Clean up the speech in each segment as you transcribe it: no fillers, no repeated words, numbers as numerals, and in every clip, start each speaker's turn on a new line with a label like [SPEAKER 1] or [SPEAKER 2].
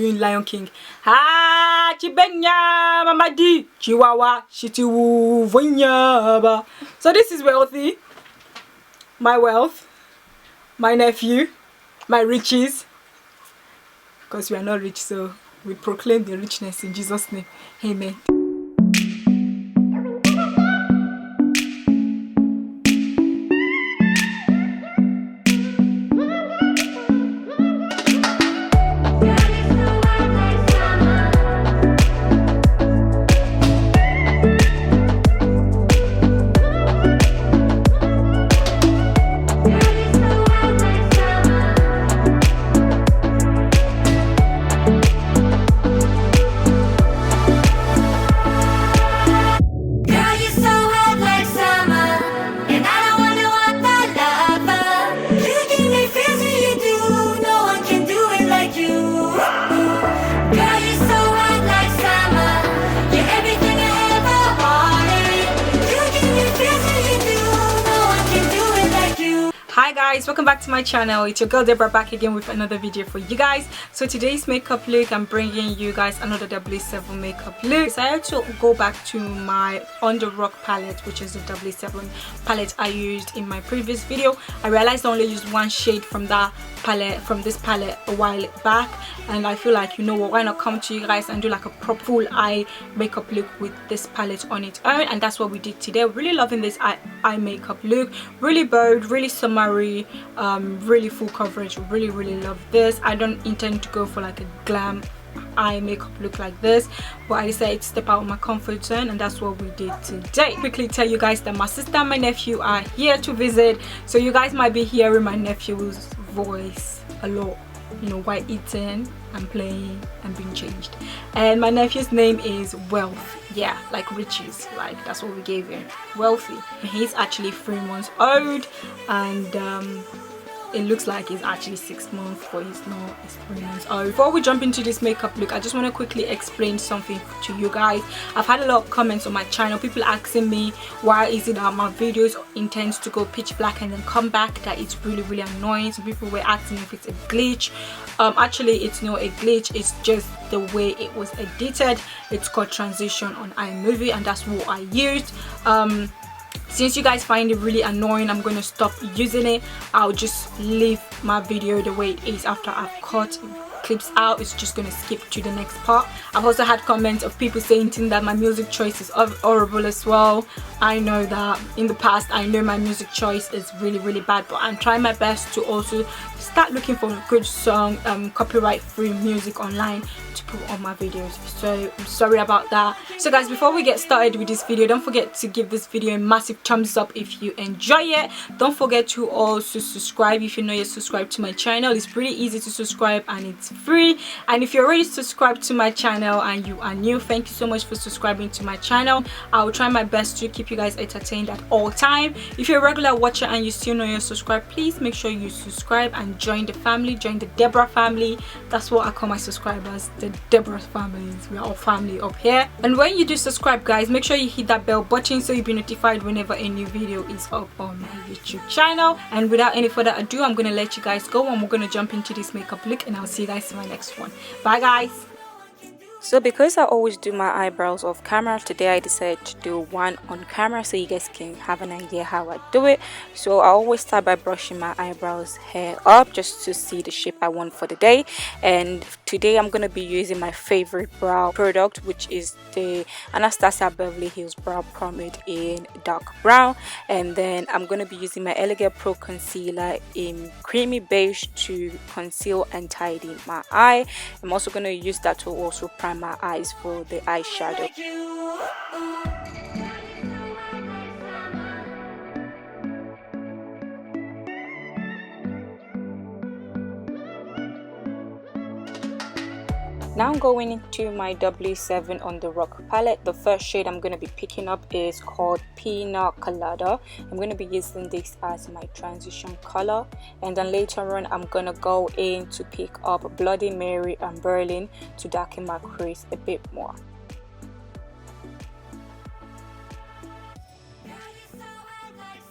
[SPEAKER 1] doing Lion King. Ah, Chibenya, Mamadi, Chihuahua, Shitiwu, Vonyaba. So this is Wealthy, my wealth, my nephew, my riches. Because we are not rich, so we proclaim the richness in Jesus' name. Amen. Hi guys, welcome back to my channel. It's your girl Dipbrow back again with another video for you guys. So today's makeup look, I'm bringing you guys another 007 makeup look. I decided to go back to my On The Rock palette, which is the 007 palette I used in my previous video. I realized I only used one shade from that palette, from this palette, a while back, and I feel like, you know what, why not come to you guys and do like a proper full eye makeup look with this palette on its own. And that's what we did today. Really loving this eye makeup look. Really bold, really summery, really full coverage. Really love this. I don't intend to go for like a glam eye makeup look like this, but I decided to step out of my comfort zone, and that's what we did today. Quickly tell you guys that my sister and my nephew are here to visit, so you guys might be hearing my nephew's voice a lot, you know, while eating and playing and being changed. And my nephew's name is Wealth. Yeah, like riches, like that's what we gave him, Wealthy. He's actually 3 months old, and it looks like he's actually 6 months, but he's not. He's 3 months old. Before we jump into this makeup look, I just want to quickly explain something to you guys. I've had a lot of comments on my channel, people asking me why is it that my videos intend to go pitch black and then come back, that it's really annoying. So people were asking if it's a glitch. Actually it's not a glitch, it's just the way it was edited. It's called transition on iMovie, and that's what I used. Since you guys find it really annoying, I'm gonna stop using it. I'll just leave my video the way it is. After I've cut clips out, it's just gonna skip to the next part. I've also had comments of people saying that my music choice is horrible as well. I know that in the past, I know my music choice is really bad, but I'm trying my best to also start looking for a good song, copyright free music online to put on my videos. So I'm sorry about that. So guys, before we get started with this video, don't forget to give this video a massive thumbs up if you enjoy it. Don't forget to also subscribe if you're not yet subscribed to my channel. It's pretty easy to subscribe and it's free. And if you're already subscribed to my channel and you are new, thank you so much for subscribing to my channel. I will try my best to keep you guys entertained at all time. If you're a regular watcher and you still not yet subscribed, please make sure you subscribe and join the family, join the Dipbrow family. That's what I call my subscribers, the Dipbrow families. We are all family up here. And when you do subscribe, guys, make sure you hit that bell button so you'll be notified whenever a new video is up on my YouTube channel. And without any further ado, I'm gonna let you guys go and we're gonna jump into this makeup look, and I'll see you guys in my next one. Bye guys. So because I always do my eyebrows off camera, today I decided to do one on camera so you guys can have an idea how I do it. So I always start by brushing my eyebrows hair up just to see the shape I want for the day. And today I'm going to be using my favorite brow product, which is the Anastasia Beverly Hills Brow Pomade in dark brown. And then I'm going to be using my Elegant Pro Concealer in creamy beige to conceal and tidy my eye. I'm also going to use that to also prime my eyes for the eyeshadow. Now I'm going into my 007 On The Rock palette. The first shade I'm going to be picking up is called Pina Colada. I'm going to be using this as my transition color, and then later on I'm going to go in to pick up Bloody Mary and Berlin to darken my crease a bit more.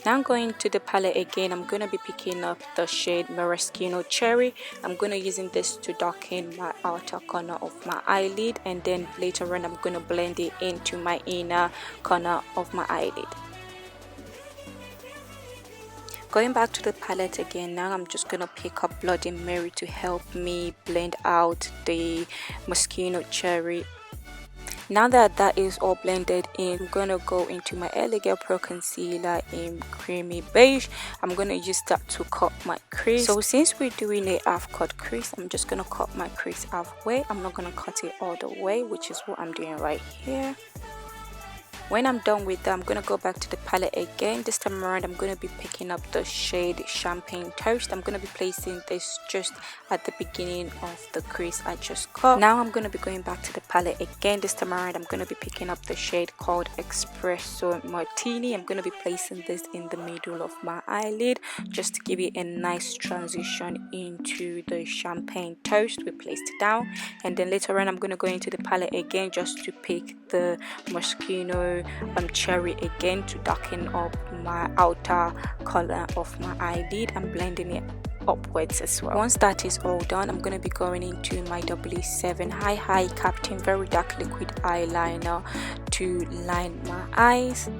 [SPEAKER 1] Now I'm going to the palette again. I'm going to be picking up the shade Maraschino Cherry. I'm going to using this to darken my outer corner of my eyelid, and then later on I'm going to blend it into my inner corner of my eyelid. Going back to the palette again, now I'm just going to pick up Bloody Mary to help me blend out the Maraschino Cherry. Now that that is all blended in, I'm going to go into my LA Girl Pro Concealer in Creamy Beige. I'm going to use that to cut my crease. So since we're doing a half cut crease, I'm just going to cut my crease halfway. I'm not going to cut it all the way, which is what I'm doing right here. When I'm done with that, I'm going to go back to the palette again. This time around, I'm going to be picking up the shade Champagne Toast. I'm going to be placing this just at the beginning of the crease I just cut. Now I'm going to be going back to the palette again. This time around, I'm going to be picking up the shade called Espresso Martini. I'm going to be placing this in the middle of my eyelid just to give it a nice transition into the Champagne Toast. We placed it down, and then later on, I'm going to go into the palette again just to pick the Maraschino Cherry again to darken up my outer color of my eyelid and blending it upwards as well. Once that is all done, I'm going to be going into my 007 High Captain Very Dark Liquid Eyeliner to line my eyes.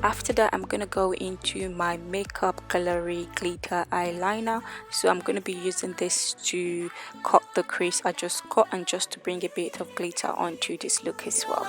[SPEAKER 1] After that, I'm going to go into my Makeup Gallery Glitter Eyeliner. So I'm going to be using this to cut the crease I just cut and just to bring a bit of glitter onto this look as well.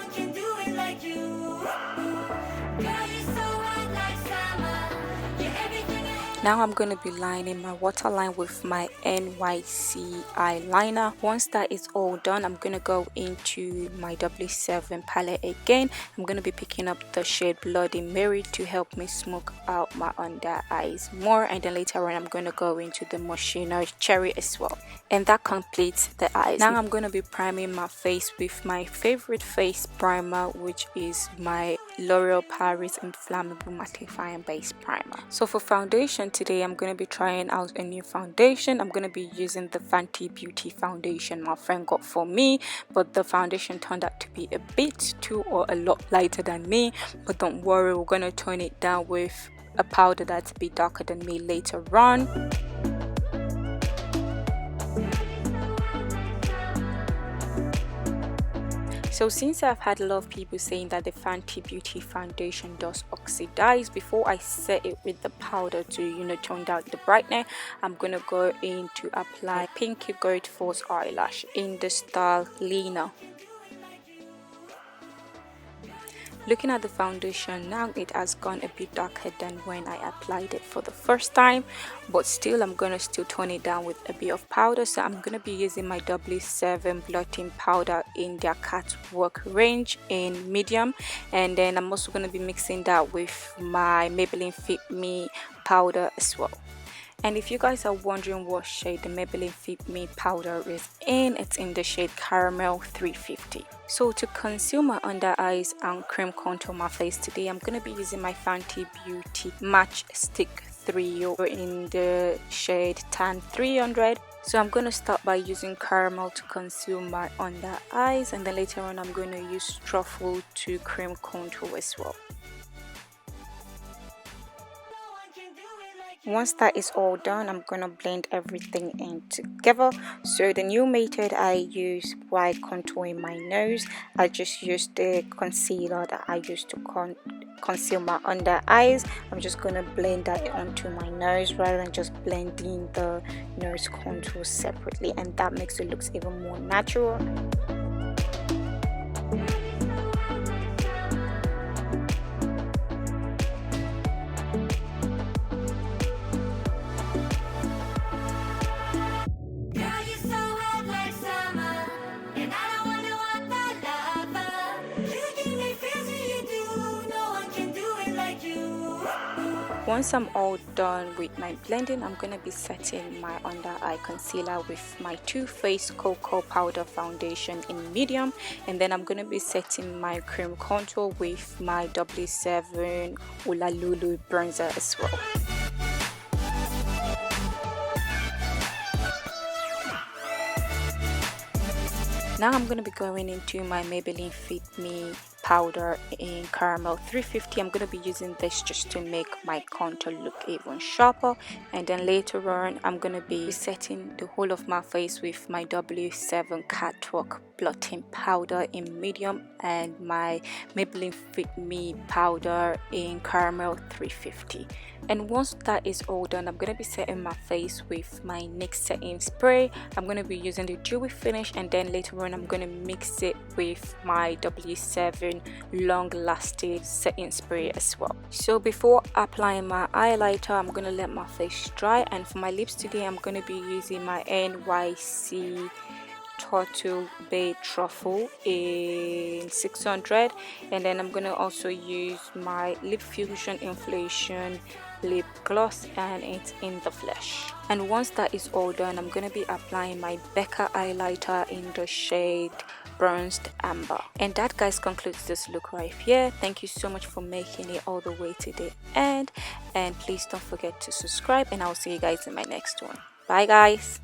[SPEAKER 1] Now I'm going to be lining my waterline with my NYC eyeliner. Once that is all done, I'm going to go into my 007 palette again. I'm going to be picking up the shade Bloody Mary to help me smoke out my under eyes more, and then later on I'm going to go into the Maraschino Cherry as well. And that completes the eyes. Now I'm going to be priming my face with my favorite face primer, which is my L'Oreal Paris Infallible Mattifying Base primer. So for foundation today, I'm going to be trying out a new foundation. I'm going to be using the Fenty Beauty foundation my friend got for me, but the foundation turned out to be a bit too or a lot lighter than me. But don't worry, we're going to tone it down with a powder that's a bit darker than me later on. So since I've had a lot of people saying that the Fenty Beauty foundation does oxidize, before I set it with the powder to tone down the brightness, I'm gonna go in to apply Pinky Gold False eyelash in the style Lena. Looking at the foundation now, it has gone a bit darker than when I applied it for the first time, but still I'm gonna still tone it down with a bit of powder. So I'm gonna be using my 007 blotting powder in their Catwalk range in medium, and then I'm also gonna be mixing that with my Maybelline Fit Me powder as well. And if you guys are wondering what shade the Maybelline Fit Me powder is in, it's in the shade Caramel 350. So to conceal my under eyes and cream contour my face today, I'm going to be using my Fenty Beauty Match Stick 3 in the shade Tan 300. So I'm going to start by using caramel to conceal my under eyes, and then later on I'm going to use truffle to cream contour as well. Once that is all done, I'm gonna blend everything in together. So the new method I use while contouring my nose, I just use the concealer that I used to conceal my under eyes. I'm just gonna blend that onto my nose rather than just blending the nose contour separately, and that makes it look even more natural. Once I'm all done with my blending, I'm going to be setting my under eye concealer with my Too Faced Cocoa Powder Foundation in medium, and then I'm going to be setting my cream contour with my 007 Honolulu bronzer as well. Now I'm going to be going into my Maybelline Fit Me powder in caramel 350. I'm going to be using this just to make my contour look even sharper, and then later on I'm going to be setting the whole of my face with my W7 Catwalk blotting powder in medium and my Maybelline Fit Me powder in caramel 350. And once that is all done, I'm going to be setting my face with my NYX setting spray. I'm going to be using the dewy finish, and then later on I'm going to mix it with my W7 long lasting setting spray as well. So before applying my highlighter, I'm going to let my face dry, and for my lips today I'm going to be using my NYC Turtle Bay Truffle in 600, and then I'm gonna also use my Lip Fusion Inflation lip gloss, and it's in the flesh. And once that is all done, I'm gonna be applying my Becca highlighter in the shade Bronzed Amber. And that, guys, concludes this look right here. Thank you so much for making it all the way to the end, and please don't forget to subscribe, and I'll see you guys in my next one. Bye guys.